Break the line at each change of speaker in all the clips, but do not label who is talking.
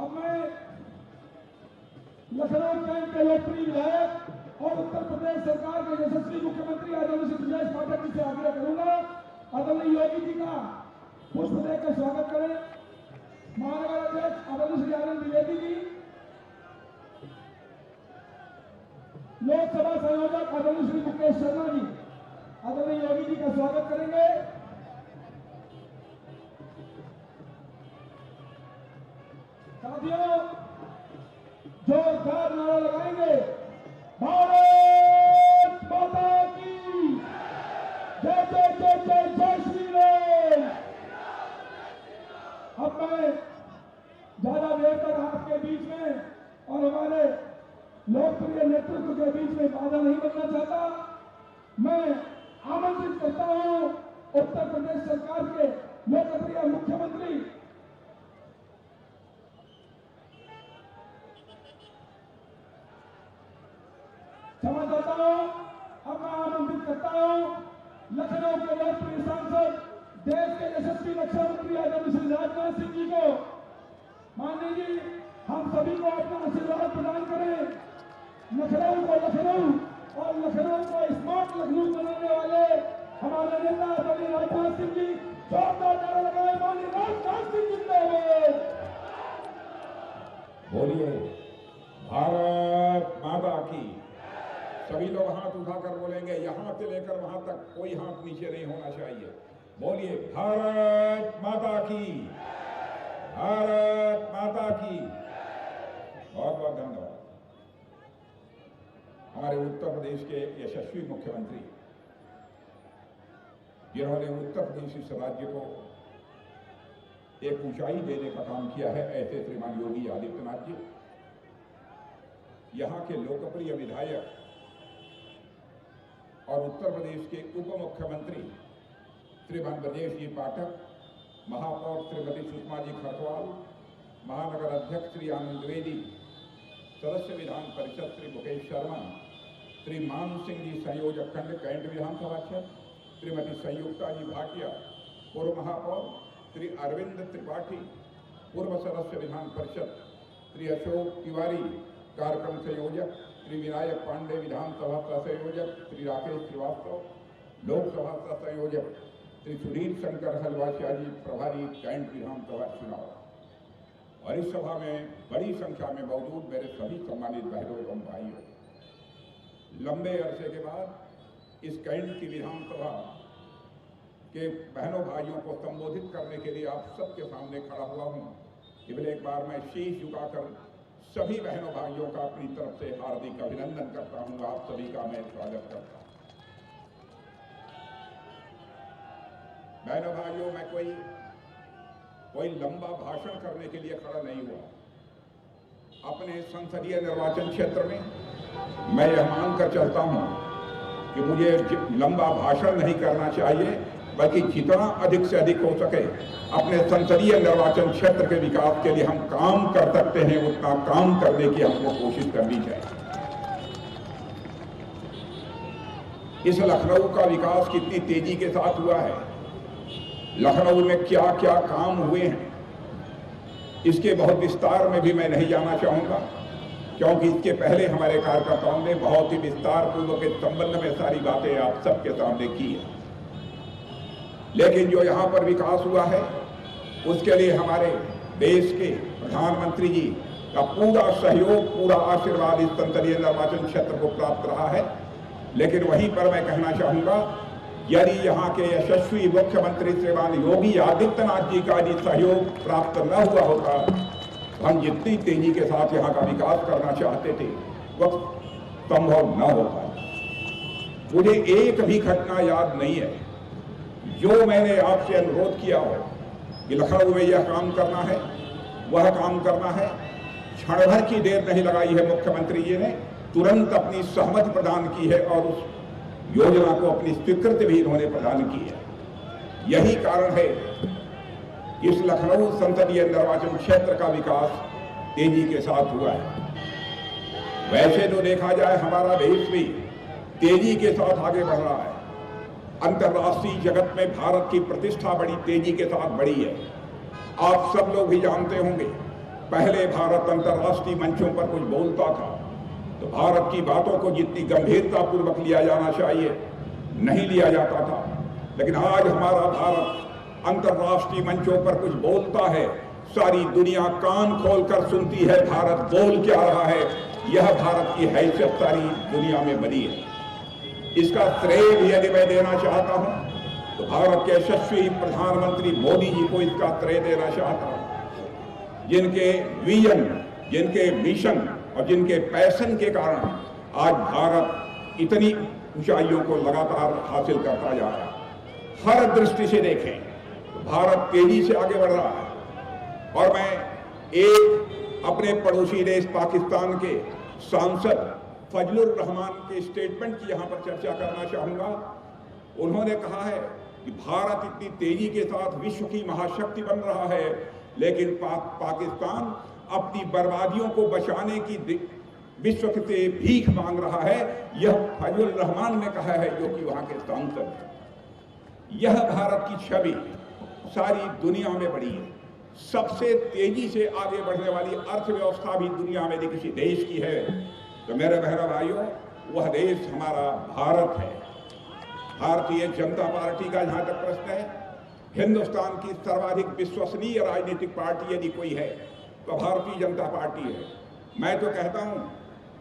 अब मैं लखनऊ कैंट के लोकप्रिय विधायक और उत्तर प्रदेश सरकार के यशस्वी मुख्यमंत्री आदरणीय श्री ब्रजेश पाठक जी से आग्रह करूंगा, आदरणीय योगी जी का पुष्प देकर स्वागत करें। महानगर अध्यक्ष आदरणीय श्री आनंद द्विवेदी जी, लोकसभा संयोजक आदरणीय श्री मुकेश शर्मा जी आदरणीय योगी जी का स्वागत करेंगे। साथियों, जोरदार नारा लगाएंगे, भारत माता की जय जय जय जय जय श्री राम। अब मैं ज्यादा देर तक आपके बीच में और हमारे लोकप्रिय नेतृत्व के बीच में बाधा नहीं बनना चाहता। मैं आमंत्रित करता हूं उत्तर प्रदेश सरकार के लोकप्रिय मुख्यमंत्री क्षमा चाहता हूं, अब मैं आमंत्रित करता हूं लखनऊ के लोकप्रिय सांसद, देश के यशस्वी रक्षा मंत्री आदरणीय श्री राजनाथ सिंह जी को। माननीय जी, हम सभी को अपना आशीर्वाद प्रदान करें। लखनऊ को लखनऊ और लखनऊ को स्मार्ट लखनऊ बनाने वाले हमारे नेता आदरणीय राजनाथ सिंह जी, जोरदार नारा लगाए, माननीय राजनाथ सिंह जिंदाबाद।
बोलिए भारत माता की। सभी लोग हाथ उठाकर बोलेंगे, यहां से लेकर वहां तक कोई हाथ नीचे नहीं होना चाहिए। बोलिए भारत माता की, भारत माता की। बहुत बहुत धन्यवाद। हमारे उत्तर प्रदेश के यशस्वी मुख्यमंत्री, जिन्होंने उत्तर प्रदेश इस राज्य को एक ऊंचाई देने का काम किया है, ऐसे श्रीमान योगी आदित्यनाथ जी। यहाँ के लोकप्रिय विधायक और उत्तर प्रदेश के उप मुख्यमंत्री श्रीमान ब्रजेश जी पाठक, महापौर श्रीमती सुषमा जी खरटवाल, महानगर अध्यक्ष श्री आनंद द्विवेदी, सदस्य विधान परिषद श्री मुकेश शर्मा, श्री मान सिंह जी संयोजक खंड कैंट विधानसभा क्षेत्र, श्रीमती संयुक्ता जी भाटिया, पूर्व महापौर श्री अरविंद त्रिपाठी, पूर्व सदस्य विधान परिषद श्री अशोक तिवारी, कार्यक्रम संयोजक श्री विनायक पांडे, विधानसभा संयोजक श्री राकेश श्रीवास्तव, लोकसभा संयोजक श्री सुधीर शंकर हलवासिया जी, प्रभारी कैंट विधानसभा चुनाव। और इस सभा में बड़ी संख्या में मौजूद मेरे सभी सम्मानित बहनों एवं भाइयों, लंबे अरसे के बाद इस कैंट की विधानसभा के बहनों भाइयों को संबोधित करने के लिए आप सबके सामने खड़ा हुआ हूं। केवल एक बार मैं शीश झुकाकर सभी बहनों भाइयों का अपनी तरफ से हार्दिक अभिनंदन करता हूं। आप सभी का मैं स्वागत करता हूं। बहनों भाइयों, मैं कोई लंबा भाषण करने के लिए खड़ा नहीं हुआ। अपने संसदीय निर्वाचन क्षेत्र में मैं यह मानकर चलता हूं कि मुझे लंबा भाषण नहीं करना चाहिए, बल्कि जितना अधिक से अधिक हो सके अपने संसदीय निर्वाचन क्षेत्र के विकास के लिए हम काम कर सकते हैं, उतना काम करने की हमको कोशिश करनी चाहिए। इस लखनऊ का विकास कितनी तेजी के साथ हुआ है, लखनऊ में क्या क्या काम हुए हैं, इसके बहुत विस्तार में भी मैं नहीं जाना चाहूंगा, क्योंकि इसके पहले हमारे कार्यकर्ताओं ने बहुत ही विस्तार पूर्वक इस संबंध में सारी बातें आप सबके सामने की है। लेकिन जो यहाँ पर विकास हुआ है, उसके लिए हमारे देश के प्रधानमंत्री जी का पूरा सहयोग, पूरा आशीर्वाद इस संसदीय निर्वाचन क्षेत्र को प्राप्त रहा है। लेकिन वहीं पर मैं कहना चाहूंगा, यदि यहाँ के यशस्वी मुख्यमंत्री श्रीमान योगी आदित्यनाथ जी का यदि सहयोग प्राप्त न हुआ होता, हम जितनी तेजी के साथ यहाँ का विकास करना चाहते थे वह संभव न होता। मुझे एक भी घटना याद नहीं है जो मैंने आपसे अनुरोध किया हो कि लखनऊ में यह काम करना है, वह काम करना है, क्षण भर की देर नहीं लगाई है मुख्यमंत्री जी ने, तुरंत अपनी सहमति प्रदान की है और उस योजना को अपनी स्वीकृति भी इन्होंने प्रदान की है। यही कारण है इस लखनऊ संसदीय निर्वाचन क्षेत्र का विकास तेजी के साथ हुआ है। वैसे तो देखा जाए हमारा देश भी तेजी के साथ आगे बढ़ रहा है। अंतर्राष्ट्रीय जगत में भारत की प्रतिष्ठा बड़ी तेजी के साथ बढ़ी है। आप सब लोग भी जानते होंगे पहले भारत अंतर्राष्ट्रीय मंचों पर कुछ बोलता था तो भारत की बातों को जितनी गंभीरतापूर्वक लिया जाना चाहिए नहीं लिया जाता था, लेकिन आज हमारा भारत अंतर्राष्ट्रीय मंचों पर कुछ बोलता है, सारी दुनिया कान खोलकर सुनती है भारत बोल क्या रहा है। यह भारत की हैसियत सारी दुनिया में बनी है। इसका श्रेय भी यदि मैं देना चाहता हूं तो भारत के यशस्वी प्रधानमंत्री मोदी जी को इसका श्रेय देना चाहता हूं, जिनके विजन, जिनके मिशन और जिनके पैशन के कारण आज भारत इतनी ऊंचाइयों को लगातार हासिल करता जा रहा है। हर दृष्टि से देखें तो भारत तेजी से आगे बढ़ रहा है। और मैं एक अपने पड़ोसी देश पाकिस्तान के सांसद फजलुर रहमान के स्टेटमेंट की यहां पर चर्चा करना चाहूंगा। उन्होंने कहा है कि भारत इतनी तेजी के साथ विश्व की महाशक्ति बन रहा है, लेकिन पाकिस्तान अपनी बर्बादियों को बचाने की विश्व से भीख मांग रहा है। यह फजलुर रहमान ने कहा है, जो कि वहां के सांसद हैं। यह भारत की छवि सारी दुनिया में बढ़ी है। सबसे तेजी से आगे बढ़ने वाली अर्थव्यवस्था भी दुनिया में यदि किसी देश की है तो मेरे बहनों भाइयों, वह देश हमारा भारत है। भारतीय जनता पार्टी का जहां तक प्रश्न है, हिंदुस्तान की सर्वाधिक विश्वसनीय राजनीतिक पार्टी यदि कोई है तो भारतीय जनता पार्टी है। मैं तो कहता हूं,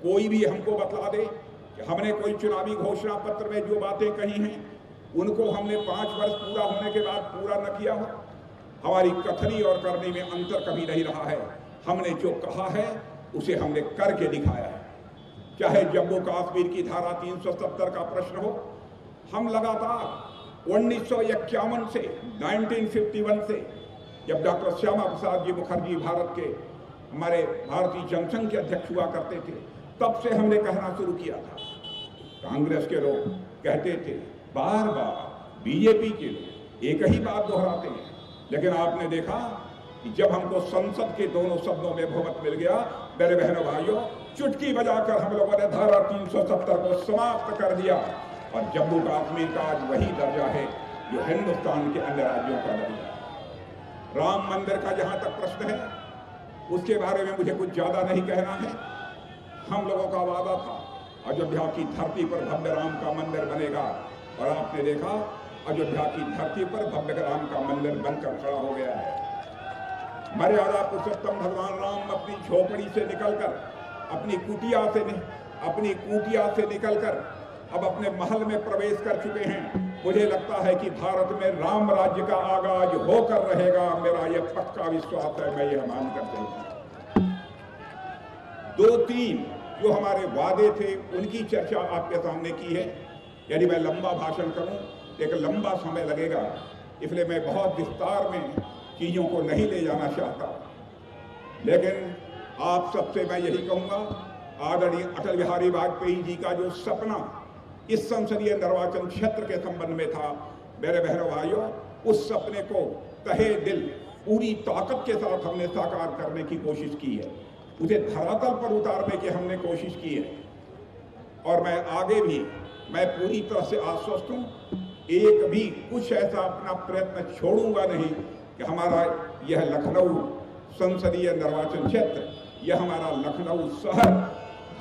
कोई भी हमको बतला दे कि हमने कोई चुनावी घोषणा पत्र में जो बातें कही हैं उनको हमने 5 वर्ष पूरा होने के बाद पूरा न किया हो। हमारी कथनी और करने में अंतर कभी नहीं रहा है। हमने जो कहा है उसे हमने करके दिखाया है। चाहे जम्मू कश्मीर की धारा 370 का प्रश्न हो, हम लगातार 1951 से 1951 से, जब डॉक्टर श्यामा प्रसाद जी मुखर्जी भारत के हमारे भारतीय जनसंघ के अध्यक्ष हुआ करते थे, तब से हमने कहना शुरू किया था। कांग्रेस के लोग कहते थे, बार बार बीजेपी के लोग एक ही बात दोहराते हैं, लेकिन आपने देखा कि जब हमको संसद के दोनों सदनों में बहुमत मिल गया, मेरे बहनों भाइयों, चुटकी बजाकर हम लोगों ने धारा 370 को समाप्त कर दिया और जम्मू कश्मीर का आज वही दर्जा है जो हिंदुस्तान के अन्य राज्यों का दर्जा है। राम मंदिर का जहां तक प्रश्न है, उसके बारे में मुझे कुछ ज्यादा नहीं कहना है। हम लोगों का वादा था अयोध्या की धरती पर भव्य राम का मंदिर बनेगा, और आपने देखा अयोध्या की धरती पर भव्य राम का मंदिर बनकर खड़ा हो गया है। मर्यादा पुरुषोत्तम भगवान राम अपनी झोपड़ी से निकलकर, अपनी कुटिया से निकलकर अब अपने महल में प्रवेश कर चुके हैं। मुझे लगता है कि भारत में राम राज्य का आगाज होकर रहेगा। मेरा यह पक्का विश्वास है, मैं यह मानकर चलता हूं। 2-3 जो हमारे वादे थे उनकी चर्चा आपके सामने की है। यदि मैं लंबा भाषण करूं तो एक लंबा समय लगेगा, इसलिए मैं बहुत विस्तार में चीजों को नहीं ले जाना चाहता। लेकिन आप सबसे मैं यही कहूंगा, आदरणीय अटल बिहारी वाजपेयी जी का जो सपना इस संसदीय निर्वाचन क्षेत्र के संबंध में था, मेरे बहनों भाइयों, उस सपने को तहे दिल पूरी ताकत के साथ हमने साकार करने की कोशिश की है, उसे धरातल पर उतारने की हमने कोशिश की है। और मैं आगे भी मैं पूरी तरह से आश्वस्त हूं, एक भी कुछ ऐसा अपना प्रयत्न छोड़ूंगा नहीं कि हमारा यह लखनऊ संसदीय निर्वाचन क्षेत्र, यह हमारा लखनऊ शहर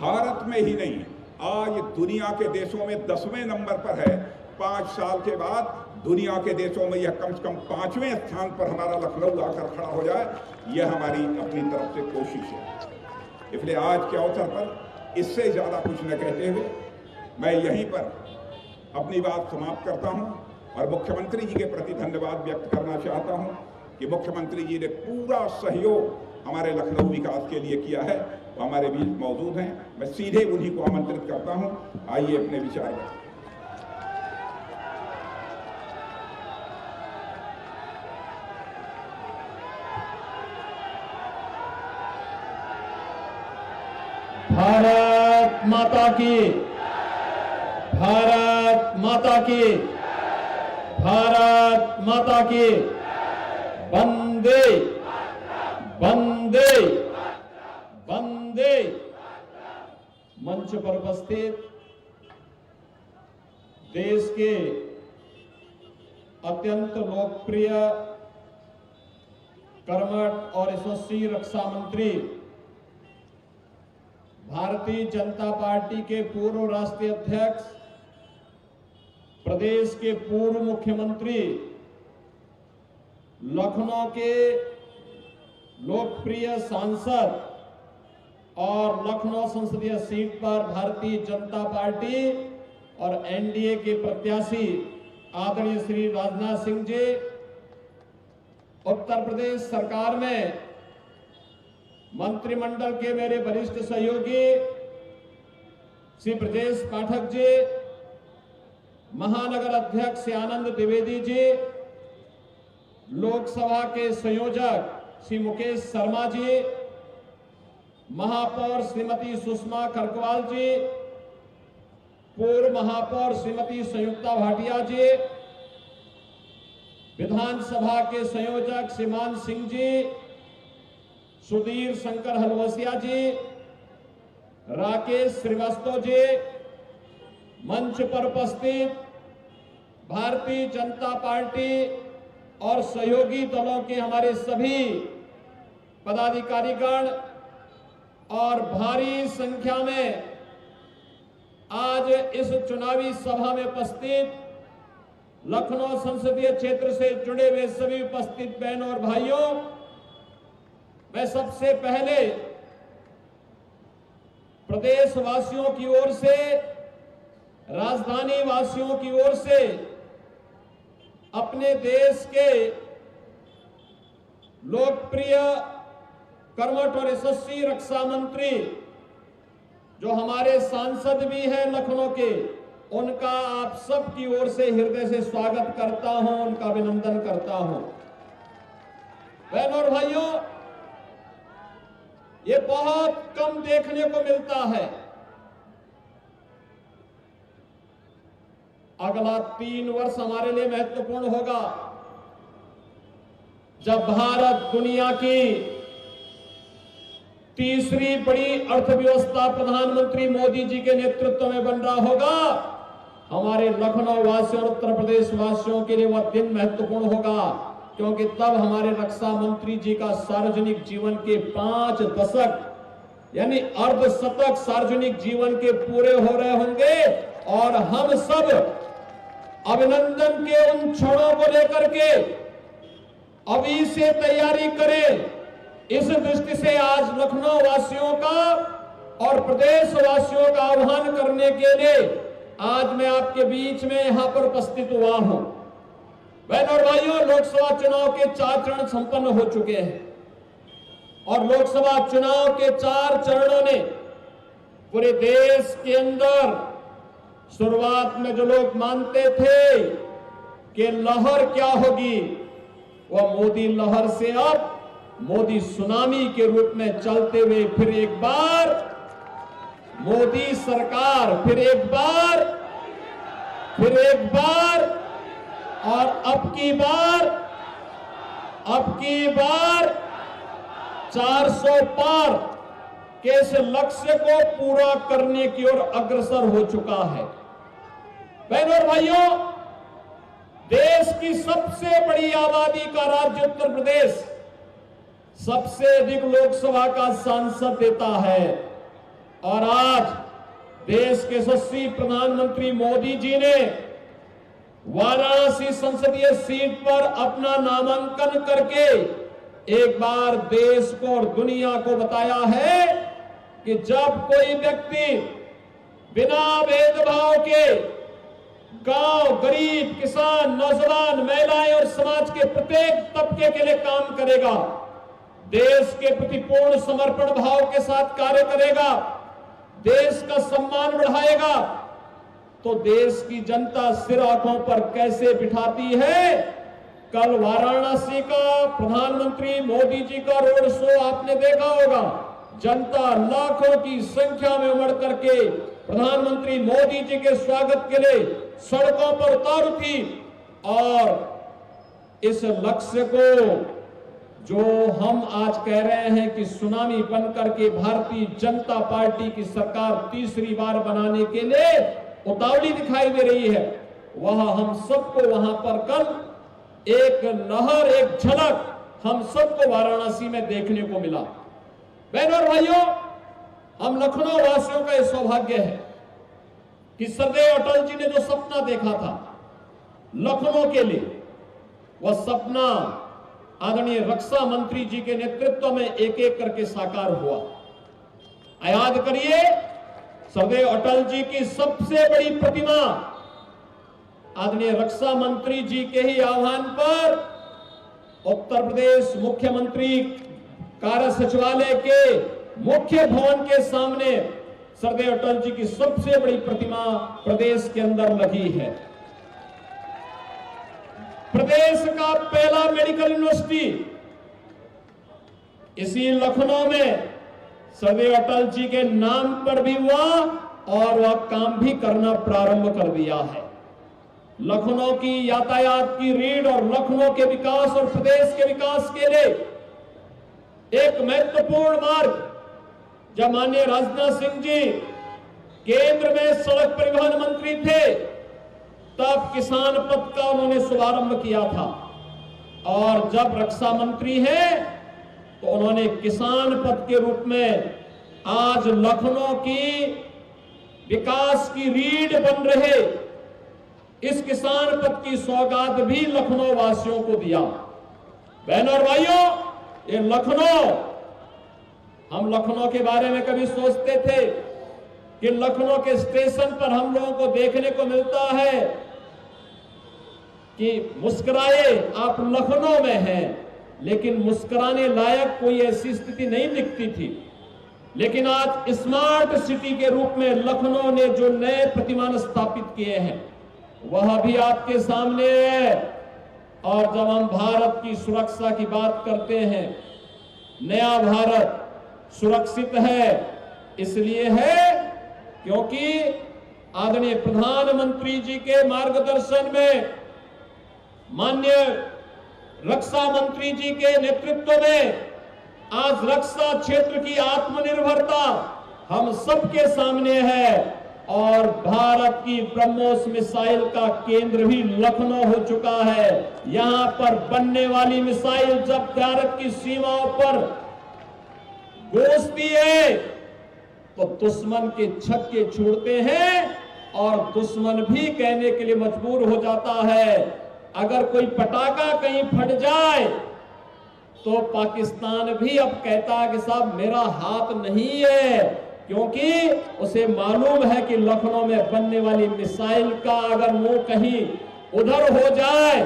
भारत में ही नहीं, आज दुनिया के देशों में 10वें नंबर पर है। 5 साल के बाद दुनिया के देशों में यह कम से कम 5वें स्थान पर हमारा लखनऊ आकर खड़ा हो जाए, यह हमारी अपनी तरफ से कोशिश है। इसलिए आज के अवसर पर इससे ज्यादा कुछ न कहते हुए मैं यहीं पर अपनी बात समाप्त करता हूं और मुख्यमंत्री जी के प्रति धन्यवाद व्यक्त करना चाहता हूं कि मुख्यमंत्री जी ने पूरा सहयोग हमारे लखनऊ विकास के लिए किया है, वो हमारे बीच मौजूद हैं। मैं सीधे उन्हीं को आमंत्रित करता हूं, आइए अपने विचार रखें।
भारत माता की, भारत माता की, भारत माता की, वंदे वंदे वंदे। मंच पर उपस्थित देश के अत्यंत लोकप्रिय कर्मठ और यशस्वी रक्षा मंत्री, भारतीय जनता पार्टी के पूर्व राष्ट्रीय अध्यक्ष, प्रदेश के पूर्व मुख्यमंत्री, लखनऊ के लोकप्रिय सांसद और लखनऊ संसदीय सीट पर भारतीय जनता पार्टी और एनडीए के प्रत्याशी आदरणीय श्री राजनाथ सिंह जी, उत्तर प्रदेश सरकार में मंत्रिमंडल के मेरे वरिष्ठ सहयोगी श्री ब्रजेश पाठक जी, महानगर अध्यक्ष आनंद द्विवेदी जी, लोकसभा के संयोजक श्री मुकेश शर्मा जी, महापौर श्रीमती सुषमा खरकवाल जी, पूर्व महापौर श्रीमती संयुक्ता भाटिया जी, विधानसभा के संयोजक श्रीमान सिंह जी, सुधीर शंकर हलवसिया जी, राकेश श्रीवास्तव जी, मंच पर उपस्थित भारतीय जनता पार्टी और सहयोगी दलों के हमारे सभी पदाधिकारीगण और भारी संख्या में आज इस चुनावी सभा में उपस्थित लखनऊ संसदीय क्षेत्र से जुड़े हुए सभी उपस्थित बहनों और भाइयों, मैं सबसे पहले प्रदेश वासियों की ओर से, राजधानी वासियों की ओर से, अपने देश के लोकप्रिय कर्मठ और यशस्वी रक्षा मंत्री जो हमारे सांसद भी हैं लखनऊ के, उनका आप सबकी ओर से हृदय से स्वागत करता हूं, उनका अभिनंदन करता हूं। बहनों और भाइयों, ये बहुत कम देखने को मिलता है। अगला 3 वर्ष हमारे लिए महत्वपूर्ण होगा जब भारत दुनिया की तीसरी बड़ी अर्थव्यवस्था प्रधानमंत्री मोदी जी के नेतृत्व में बन रहा होगा। हमारे लखनऊ वासियों और उत्तर प्रदेश वासियों के लिए वह दिन महत्वपूर्ण होगा, क्योंकि तब हमारे रक्षा मंत्री जी का सार्वजनिक जीवन के 5 दशक यानी अर्धशतक सार्वजनिक जीवन के पूरे हो रहे होंगे और हम सब अभिनंदन के उन क्षणों को लेकर के अभी से तैयारी करें। इस दृष्टि से आज लखनऊ वासियों का और प्रदेश वासियों का आह्वान करने के लिए आज मैं आपके बीच में यहां पर उपस्थित हुआ हूं। बहनों और भाइयों, लोकसभा चुनाव के 4 चरण संपन्न हो चुके हैं और लोकसभा चुनाव के 4 चरणों ने पूरे देश के अंदर शुरुआत में जो लोग मानते थे कि लहर क्या होगी, वह मोदी लहर से अब मोदी सुनामी के रूप में चलते हुए फिर एक बार मोदी सरकार, फिर एक बार और अब की बार 400 पार के इस लक्ष्य को पूरा करने की ओर अग्रसर हो चुका है। बहनों और भाइयों, देश की सबसे बड़ी आबादी का राज्य उत्तर प्रदेश सबसे अधिक लोकसभा का सांसद देता है और आज देश के यशस्वी प्रधानमंत्री मोदी जी ने वाराणसी संसदीय सीट पर अपना नामांकन करके एक बार देश को और दुनिया को बताया है कि जब कोई व्यक्ति बिना भेदभाव के गांव, गरीब, किसान, नौजवान, महिलाएं और समाज के प्रत्येक तबके के लिए काम करेगा, देश के प्रति पूर्ण समर्पण भाव के साथ कार्य करेगा, देश का सम्मान बढ़ाएगा, तो देश की जनता सिर आंखों पर कैसे बिठाती है। कल वाराणसी का प्रधानमंत्री मोदी जी का रोड शो आपने देखा होगा। जनता लाखों की संख्या में उमड़ करके प्रधानमंत्री मोदी जी के स्वागत के लिए सड़कों पर उतारू थी और इस लक्ष्य को जो हम आज कह रहे हैं कि सुनामी बनकर के भारतीय जनता पार्टी की सरकार तीसरी बार बनाने के लिए उतावली दिखाई दे रही है, वह हम सबको वहां पर कल एक लहर, एक झलक हम सबको वाराणसी में देखने को मिला। बहनों और भाइयों, हम लखनऊ वासियों का यह सौभाग्य है कि सरदेव अटल जी ने जो सपना देखा था लखनऊ के लिए, वह सपना आदरणीय रक्षा मंत्री जी के नेतृत्व में एक एक करके साकार हुआ। याद करिए, सरदेव अटल जी की सबसे बड़ी प्रतिमा आदरणीय रक्षा मंत्री जी के ही आह्वान पर उत्तर प्रदेश मुख्यमंत्री कार्य सचिवालय के मुख्य भवन के सामने सरदेव अटल जी की सबसे बड़ी प्रतिमा प्रदेश के अंदर लगी है। प्रदेश का पहला मेडिकल यूनिवर्सिटी इसी लखनऊ में सरदेव अटल जी के नाम पर भी हुआ और वह काम भी करना प्रारंभ कर दिया है। लखनऊ की यातायात की रीढ़ और लखनऊ के विकास और प्रदेश के विकास के लिए एक महत्वपूर्ण मार्ग, जब माननीय राजनाथ सिंह जी केंद्र में सड़क परिवहन मंत्री थे, तब किसान पथ का उन्होंने शुभारंभ किया था, और जब रक्षा मंत्री हैं तो उन्होंने किसान पथ के रूप में आज लखनऊ की विकास की रीढ़ बन रहे इस किसान पथ की सौगात भी लखनऊ वासियों को दिया। बहनों और भाइयों, ये लखनऊ, हम लखनऊ के बारे में कभी सोचते थे कि लखनऊ के स्टेशन पर हम लोगों को देखने को मिलता है कि मुस्कुराए आप लखनऊ में हैं, लेकिन मुस्कुराने लायक कोई ऐसी स्थिति नहीं दिखती थी। लेकिन आज स्मार्ट सिटी के रूप में लखनऊ ने जो नए प्रतिमान स्थापित किए हैं वह भी आपके सामने है। और जब हम भारत की सुरक्षा की बात करते हैं, नया भारत सुरक्षित है इसलिए है क्योंकि आदरणीय प्रधानमंत्री जी के मार्गदर्शन में, माननीय रक्षा मंत्री जी के नेतृत्व में आज रक्षा क्षेत्र की आत्मनिर्भरता हम सबके सामने है। और भारत की ब्रह्मोस मिसाइल का केंद्र भी लखनऊ हो चुका है। यहां पर बनने वाली मिसाइल जब भारत की सीमाओं पर घुसती है तो दुश्मन के छक्के छूटते हैं और दुश्मन भी कहने के लिए मजबूर हो जाता है। अगर कोई पटाखा कहीं फट जाए तो पाकिस्तान भी अब कहता है कि साहब मेरा हाथ नहीं है, क्योंकि उसे मालूम है कि लखनऊ में बनने वाली मिसाइल का अगर मुंह कहीं उधर हो जाए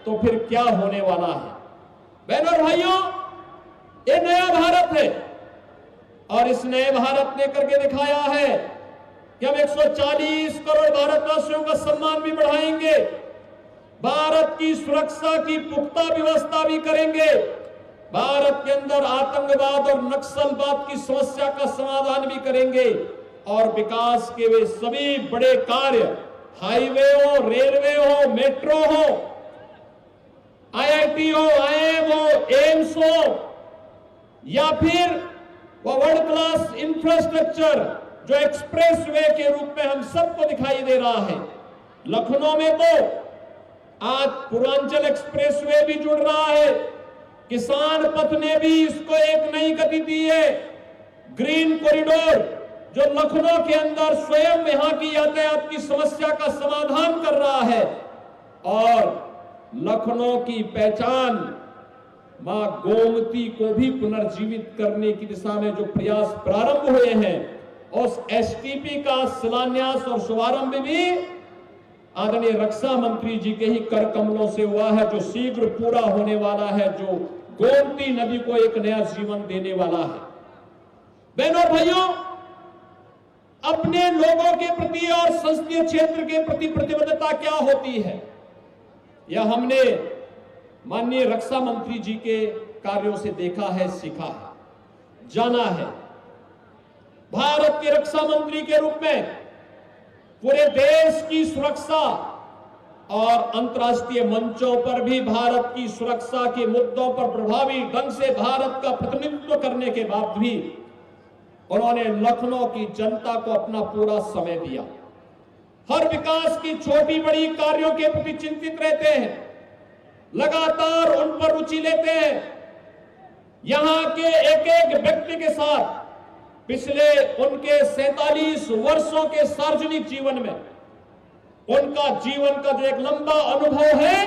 तो फिर क्या होने वाला है। बहनों और भाइयों, ये नया भारत है और इस नए भारत ने करके दिखाया है कि हम 140 करोड़ भारतवासियों का सम्मान भी बढ़ाएंगे, भारत की सुरक्षा की पुख्ता व्यवस्था भी करेंगे, भारत के अंदर आतंकवाद और नक्सलवाद की समस्या का समाधान भी करेंगे और विकास के वे सभी बड़े कार्य, हाईवे हो, रेलवे हो, मेट्रो हो, आईआईटी हो, आईआईएम हो, एम्स हो, या फिर वो वर्ल्ड क्लास इंफ्रास्ट्रक्चर जो एक्सप्रेस वे के रूप में हम सबको दिखाई दे रहा है। लखनऊ में तो आज पूर्वांचल एक्सप्रेस वे भी जुड़ रहा है, किसान पथ ने भी इसको एक नई गति दी है। ग्रीन कॉरिडोर जो लखनऊ के अंदर स्वयं यहां की यातायात की समस्या का समाधान कर रहा है और लखनऊ की पहचान मां गोमती को भी पुनर्जीवित करने की दिशा में जो प्रयास प्रारंभ हुए हैं, उस एसटीपी का शिलान्यास और शुभारंभ भी आदरणीय रक्षा मंत्री जी के ही कर कमलों से हुआ है, जो शीघ्र पूरा होने वाला है, जो गोमती नदी को एक नया जीवन देने वाला है। बहनों और भाइयों, अपने लोगों के प्रति और संसदीय क्षेत्र के प्रति प्रतिबद्धता क्या होती है, यह हमने माननीय रक्षा मंत्री जी के कार्यों से देखा है, सीखा है, जाना है। भारत के रक्षा मंत्री के रूप में पूरे देश की सुरक्षा और अंतर्राष्ट्रीय मंचों पर भी भारत की सुरक्षा के मुद्दों पर प्रभावी ढंग से भारत का प्रतिनिधित्व करने के बाद भी उन्होंने लखनऊ की जनता को अपना पूरा समय दिया। हर विकास की छोटी बड़ी कार्यों के प्रति चिंतित रहते हैं, लगातार उन पर रुचि लेते हैं यहां के एक एक व्यक्ति के साथ पिछले उनके 47 वर्षों के सार्वजनिक जीवन में उनका जीवन का जो एक लंबा अनुभव है,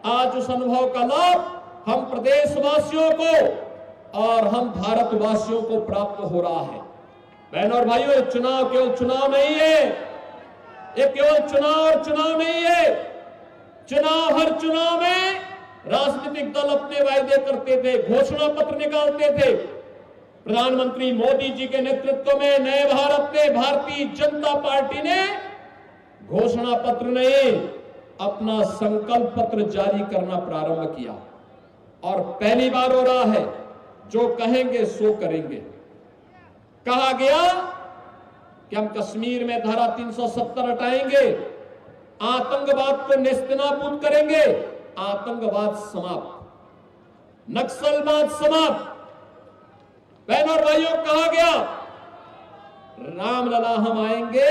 आज उस अनुभव का लाभ हम प्रदेशवासियों को और हम भारतवासियों को प्राप्त हो रहा है। बहनों और भाइयों, ये चुनाव केवल चुनाव नहीं है, ये केवल चुनाव और चुनाव नहीं है। हर चुनाव में राजनीतिक दल अपने वायदे करते थे, घोषणा पत्र निकालते थे। प्रधानमंत्री मोदी जी के नेतृत्व में नए भारत ने, भारतीय जनता पार्टी ने घोषणा पत्र नहीं, अपना संकल्प पत्र जारी करना प्रारंभ किया और पहली बार हो रहा है जो कहेंगे सो करेंगे। कहा गया कि हम कश्मीर में धारा 370 हटाएंगे, आतंकवाद को नेस्तनाबूद करेंगे, आतंकवाद समाप्त, नक्सलवाद समाप्त। बहनों और भाइयों, कहा गया रामलला हम आएंगे,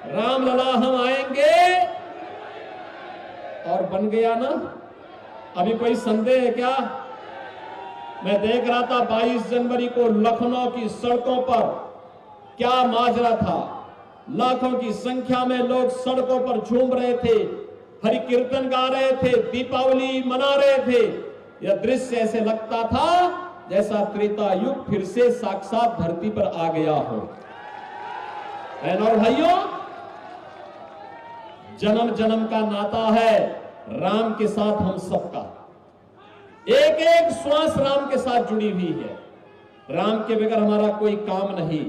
रामलला हम आएंगे, और बन गया ना। अभी कोई संदेह है क्या? मैं देख रहा था 22 जनवरी को लखनऊ की सड़कों पर क्या माजरा था। लाखों की संख्या में लोग सड़कों पर झूम रहे थे, हरि कीर्तन गा रहे थे, दीपावली मना रहे थे। यह दृश्य ऐसे लगता था जैसा त्रेता युग फिर से साक्षात धरती पर आ गया हो। बहनों और भाइयों, जन्म जन्म का नाता है राम के साथ हम सबका, एक एक श्वास राम के साथ जुड़ी हुई है। राम के बगैर हमारा कोई काम नहीं,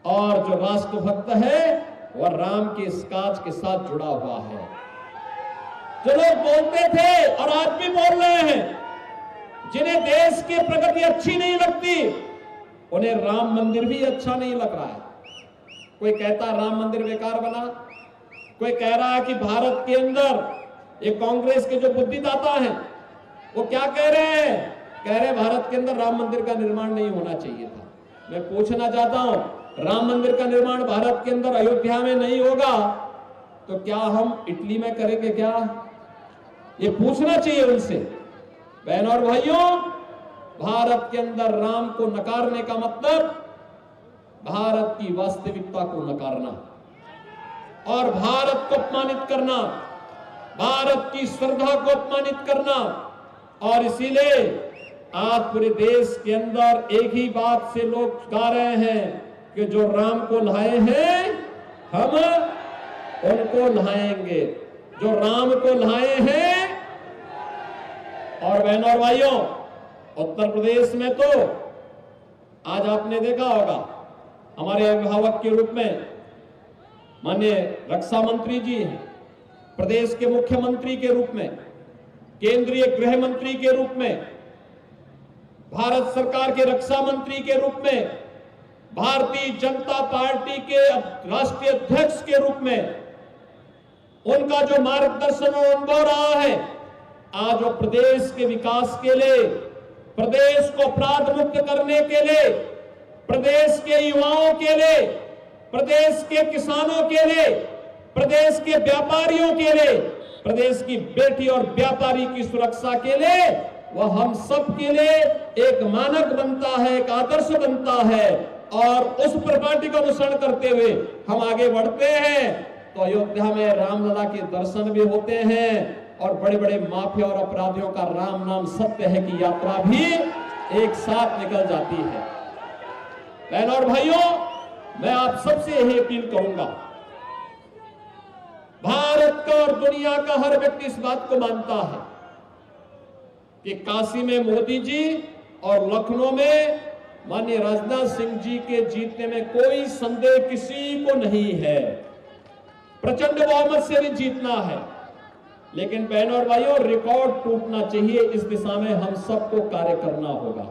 और जो राष्ट्रभक्त है वह राम के इस काज के साथ जुड़ा हुआ है। जो लोग बोलते थे और आज भी बोल रहे हैं, जिन्हें देश की प्रगति अच्छी नहीं लगती, उन्हें राम मंदिर भी अच्छा नहीं लग रहा है। कोई कहता राम मंदिर बेकार बना, कोई कह रहा है कि भारत के अंदर ये कांग्रेस के जो बुद्धिदाता हैं वो क्या कह रहे हैं? कह रहे भारत के अंदर राम मंदिर का निर्माण नहीं होना चाहिए था। मैं पूछना चाहता हूं, राम मंदिर का निर्माण भारत के अंदर अयोध्या में नहीं होगा तो क्या हम इटली में करेंगे क्या? ये पूछना चाहिए उनसे। बहनों और भाइयों, भारत के अंदर राम को नकारने का मतलब भारत की वास्तविकता को नकारना और भारत को अपमानित करना, भारत की श्रद्धा को अपमानित करना। और इसीलिए आज पूरे देश के अंदर एक ही बात से लोग गा रहे हैं कि जो राम को लाए हैं हम उनको लाएंगे, जो राम को लाए हैं। और बहनों और भाइयों, उत्तर प्रदेश में तो आज आपने देखा होगा, हमारे अभिभावक के रूप में माननीय रक्षा मंत्री जी हैं, प्रदेश के मुख्यमंत्री के रूप में, केंद्रीय गृह मंत्री के रूप में, भारत सरकार के रक्षा मंत्री के रूप में, भारतीय जनता पार्टी के राष्ट्रीय अध्यक्ष के रूप में उनका जो मार्गदर्शन और अनुभव रहा है, आज वो प्रदेश के विकास के लिए, प्रदेश को अपराध मुक्त करने के लिए, प्रदेश के युवाओं के लिए, प्रदेश के किसानों के लिए, प्रदेश के व्यापारियों के लिए, प्रदेश की बेटी और व्यापारी की सुरक्षा के लिए वह हम सब के लिए एक मानक बनता है, एक आदर्श बनता है। और उस प्रपाटी का अनुसरण करते हुए हम आगे बढ़ते हैं तो अयोध्या में रामलला के दर्शन भी होते हैं और बड़े बड़े माफिया और अपराधियों का राम नाम सत्य है की यात्रा भी एक साथ निकल जाती है। बहनों और भाइयों, मैं आप सबसे यही अपील करूंगा, भारत का और दुनिया का हर व्यक्ति इस बात को मानता है कि काशी में मोदी जी और लखनऊ में माननीय राजनाथ सिंह जी के जीतने में कोई संदेह किसी को नहीं है। प्रचंड बहुमत से भी जीतना है, लेकिन बहनों और भाइयों, रिकॉर्ड टूटना चाहिए। इस दिशा में हम सबको कार्य करना होगा।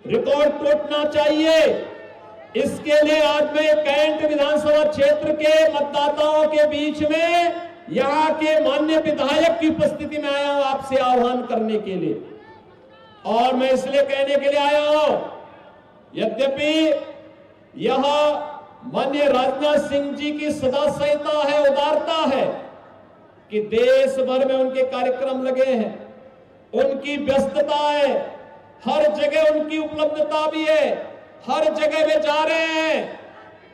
रिकॉर्ड टूटना चाहिए। इसके लिए आज मैं कैंट विधानसभा क्षेत्र के मतदाताओं के बीच में यहां के माननीय विधायक की उपस्थिति में आया हूं आपसे आह्वान करने के लिए। और मैं इसलिए कहने के लिए आया हूं, यद्यपि यह माननीय राजनाथ सिंह जी की सदाशयता है, उदारता है कि देश भर में उनके कार्यक्रम लगे हैं, उनकी व्यस्तता है, हर जगह उनकी उपलब्धता भी है, हर जगह वे जा रहे हैं।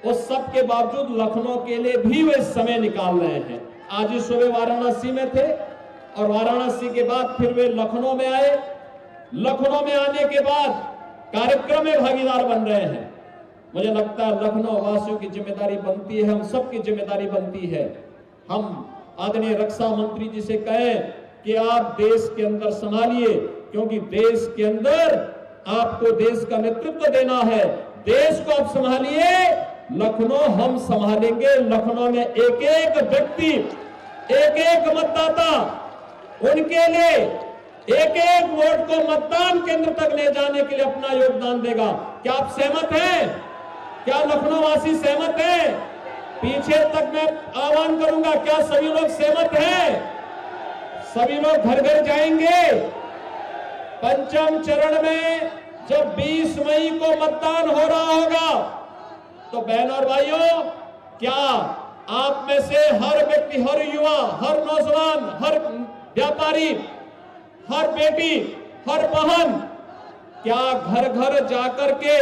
उस सब के बावजूद लखनऊ के लिए भी वे समय निकाल रहे हैं। आज ही सुबह वाराणसी में थे और वाराणसी के बाद फिर वे लखनऊ में आए। लखनऊ में आने के बाद कार्यक्रम में भागीदार बन रहे हैं। मुझे लगता है लखनऊ वासियों की जिम्मेदारी बनती है, हम सबकी जिम्मेदारी बनती है। हम आदरणीय रक्षा मंत्री जी से कहें कि आप देश के अंदर संभालिए, क्योंकि देश के अंदर आपको देश का नेतृत्व देना है। देश को आप संभालिए, लखनऊ हम संभालेंगे। लखनऊ में एक एक व्यक्ति, एक एक मतदाता, उनके लिए एक एक वोट को मतदान केंद्र तक ले जाने के लिए अपना योगदान देगा। क्या आप सहमत हैं? क्या लखनऊ वासी सहमत हैं? पीछे तक मैं आह्वान करूंगा, क्या सभी लोग सहमत हैं? सभी लोग घर घर जाएंगे। पंचम चरण में जब 20 मई को मतदान हो रहा होगा तो बहन और भाइयों, क्या आप में से हर व्यक्ति, हर युवा, हर नौजवान, हर व्यापारी, हर बेटी, हर बहन, क्या घर घर जाकर के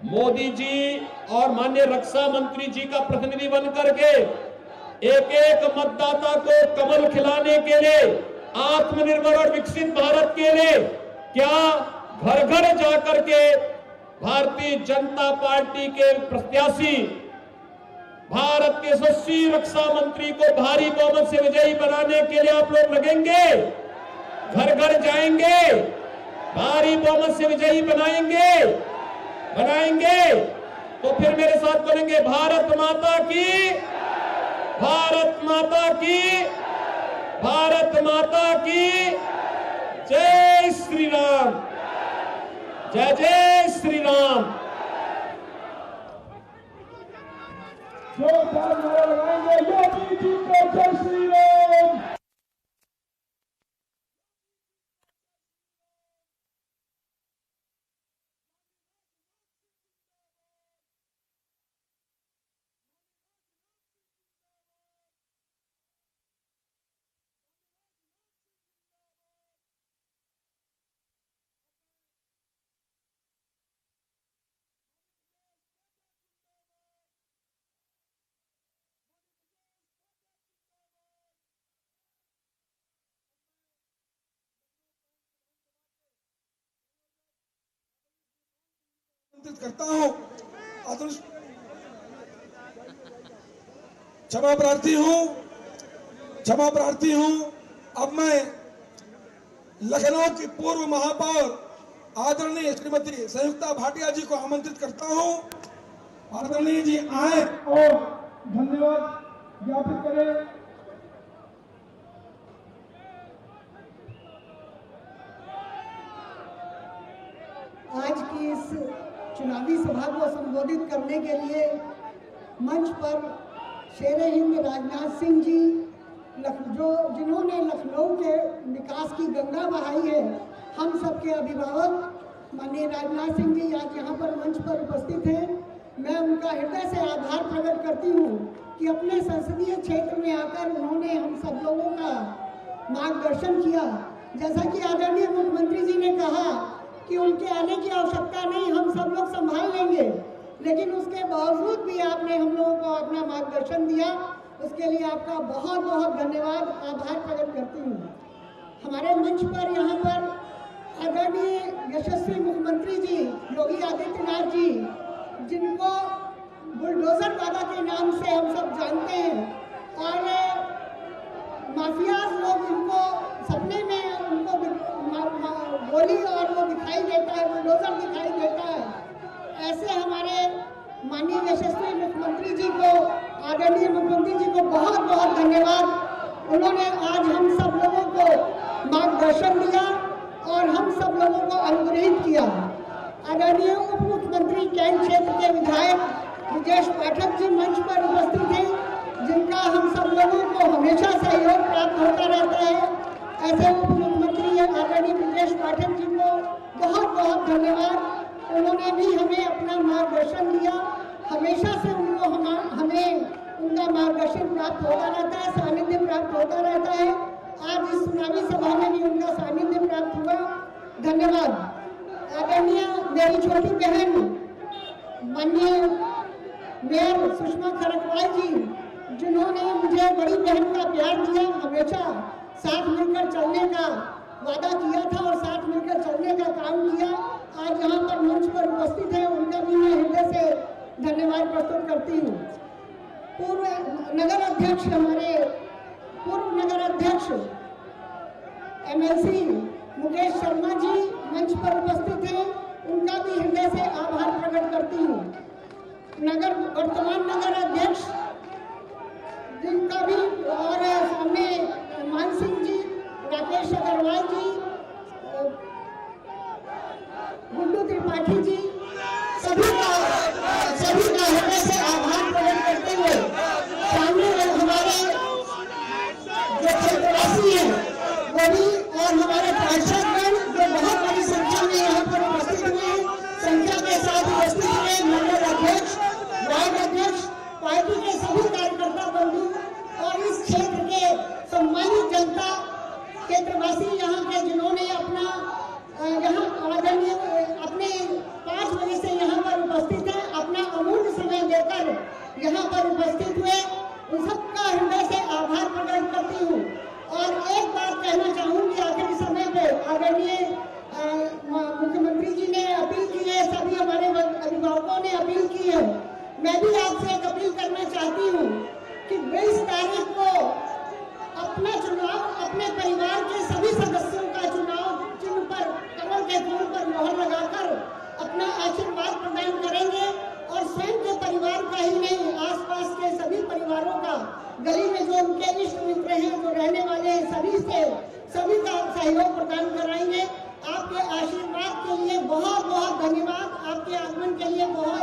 मोदी जी और माननीय रक्षा मंत्री जी का प्रतिनिधि बनकर के एक एक मतदाता को कमल खिलाने के लिए, आत्मनिर्भर और विकसित भारत के लिए, क्या घर घर जाकर के भारतीय जनता पार्टी के प्रत्याशी, भारत के यशस्वी रक्षा मंत्री को भारी बहुमत से विजयी बनाने के लिए आप लोग लगेंगे? घर घर जाएंगे, भारी बहुमत से विजयी बनाएंगे? तो फिर मेरे साथ बोलेंगे, भारत माता की, भारत माता की, भारत माता की जय श्री राम, जय जय श्री राम।
जोरदार नारा लगाएंगे, योगी जी को जय श्री राम। करता हूं, क्षमा प्रार्थी हूं। अब मैं लखनऊ की पूर्व महापौर आदरणीय श्रीमती संयुक्ता भाटिया जी को आमंत्रित करता हूं। आदरणीय जी आए और धन्यवाद ज्ञापित करें।
आज की इस चुनावी सभा को संबोधित करने के लिए मंच पर शेरे हिंद राजनाथ सिंह जी, जिन्होंने लखनऊ के विकास की गंगा बहाई है, हम सबके अभिभावक माननीय राजनाथ सिंह जी आज यहाँ पर मंच पर उपस्थित हैं। मैं उनका हृदय से आभार प्रकट करती हूँ कि अपने संसदीय क्षेत्र में आकर उन्होंने हम सब लोगों का मार्गदर्शन किया। जैसा कि आदरणीय मुख्यमंत्री जी ने कहा कि उनके आने की आवश्यकता नहीं, हम सब लोग संभाल लेंगे, लेकिन उसके बावजूद भी आपने हम लोगों को अपना मार्गदर्शन दिया, उसके लिए आपका बहुत बहुत धन्यवाद, आभार प्रकट करती हूँ। हमारे मंच पर यहाँ पर आदरणीय यशस्वी मुख्यमंत्री जी योगी आदित्यनाथ जी, जिनको बुलडोजर दादा के नाम से हम सब जानते हैं, और माफियाज लोग इनको सपने में उनको गोली और वो दिखाई देता है, बुलडोजर दिखाई देता है। ऐसे हमारे माननीय यशस्वी मुख्यमंत्री जी को, आदरणीय मुख्यमंत्री जी को बहुत बहुत धन्यवाद। उन्होंने आज हम सब लोगों को मार्गदर्शन दिया और हम सब लोगों को अनुग्रहित किया। आदरणीय उप मुख्यमंत्री कैंट क्षेत्र के विधायक ब्रजेश पाठक जी मंच पर उपस्थित हैं, जिनका हम सब लोगों को हमेशा सहयोग प्राप्त होता रहता है। ऐसे उप मुख्यमंत्री आदरणीय ब्रजेश पाठक जी को बहुत बहुत धन्यवाद। उन्होंने भी हमें अपना मार्गदर्शन दिया, हमेशा से उनको हमें उनका मार्गदर्शन प्राप्त होता रहता है, सानिध्य प्राप्त होता रहता है। आज इस चुनावी सभा में भी उनका सानिध्य प्राप्त हुआ। धन्यवाद। आदरणीय मेरी छोटी बहन माननीय मेयर सुषमा खरकवाल जी, जिन्होंने मुझे बड़ी बहन का प्यार दिया, हमेशा साथ मिलकर चलने का वादा किया था और साथ मिलकर चलने का काम किया, आज यहाँ पर मंच पर उपस्थित है, उनका भी मैं हृदय से धन्यवाद प्रस्तुत करती हूँ। पूर्व नगर अध्यक्ष, हमारे पूर्व नगर अध्यक्ष MLC मुकेश शर्मा जी मंच पर उपस्थित हैं, उनका भी हृदय से आभार प्रकट करती हूँ। वर्तमान नगर अध्यक्ष जिनका भी, और सामने मान सिंह जी, राकेश अग्रवाल जी, गुड्डू त्रिपाठी जी, सभी का हृदय से आभार प्रकट करते हुए सामने हमारे जो क्षेत्रवासी हैं वो भी, और हमारे पार्षदगण जो बहुत बड़ी संख्या में यहाँ पर उपस्थित हुए, संख्या के साथ उपस्थित हुए, मंडल अध्यक्ष, वार्ड अध्यक्ष, पार्टी के सभी कार्यकर्ता बंधु और इस क्षेत्र के सम्मानित जनता, क्षेत्रवासी यहाँ के जिन्होंने अपना यहाँ आदरणीय अपने 5 बजे से यहाँ पर उपस्थित है, अपना अमूल्य समय देकर यहाँ पर उपस्थित हुए, उन सबका हृदय से आभार प्रकट करती हूँ। और एक बात कहना चाहूँगी आखिरी समय पे, आदरणीय मुख्यमंत्री जी ने अपील की है, सभी हमारे अभिभावकों ने अपील की है, मैं भी आपसे एक अपील करना चाहती हूँ कि 20 तारीख को अपना चुनाव, अपने परिवार के सभी सदस्यों का चुनाव चिन्ह पर, कमल के फूल पर मोहर लगाकर अपना आशीर्वाद प्रदान करेंगे और स्वयं के परिवार का ही नहीं, आसपास के सभी परिवारों का, गली में जो उनके इष्ट मित्र हैं, जो रहने वाले हैं, सभी का सहयोग प्रदान कराएंगे। आपके आशीर्वाद के लिए बहुत बहुत धन्यवाद। आपके आगमन के लिए बहुत